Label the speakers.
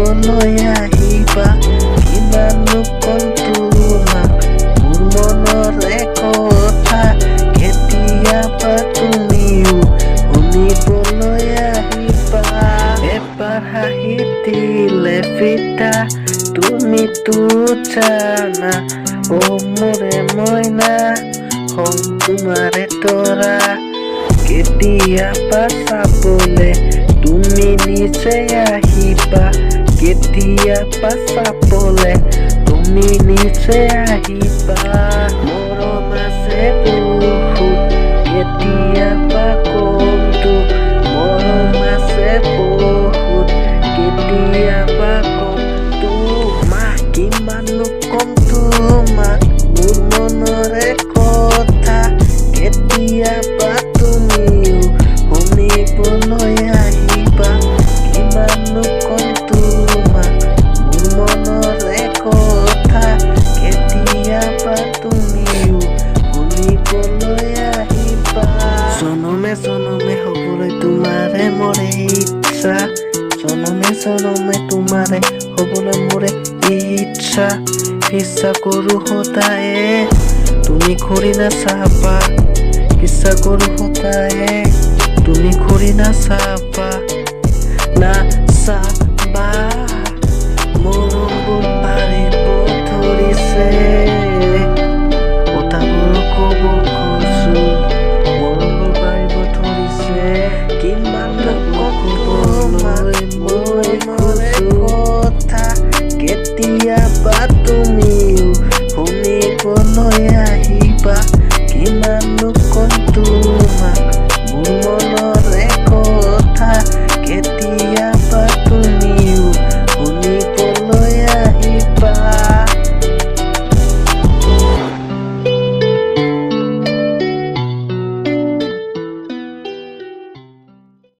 Speaker 1: শুনিবলৈ আহিবা কিমাননো কম তোমাক মোৰ মনৰে কথা কেতিয়াবা তুমিও শুনিবলৈ আহিবা এবাৰ হাঁহি দিলে ফিটা তুমিতো জানা মোৰে মইনা হম তোমাৰে তৰা কেতিয়াবা চাবলে তুমি নিজে আহিবা কেতিয়াবা চাবলে তুমি নিজে আহিবা মৰম আছে বহুত কেতিয়াবা কম দুখ মৰম আছে বহুত কেতিয়াবা কম তোমাক কিমাননো কম তোমাক মোৰ মনৰে কথা কেতিয়াবা তুমিও শুনিবলৈ আহিবা কিমাননো কম তোমাক মোৰ মনৰে কথা কেতিয়াবা তুমিও শুনিবলৈ আহিবা জনমে জনমে হ'বলৈ তোমাৰে মোৰে ইচ্ছা জনমে জনমে তোমাৰে হ'বলৈ মোৰে ইচ্ছা ইচ্ছা কৰো সদায়ে তুমি ঘূৰি নাচাবা ইচ্ছা কৰো সদায়ে তুমি ঘূৰি নাচাবা নাচাবা মৰমবোৰ পাৰিব ধৰিছে কথাবোৰ ক'ব খোজো মৰমবোৰ পাৰিব ধৰিছে কিমান ক'বলৈ মই কথা কেতিয়াবা তুমিও শুনিবলৈ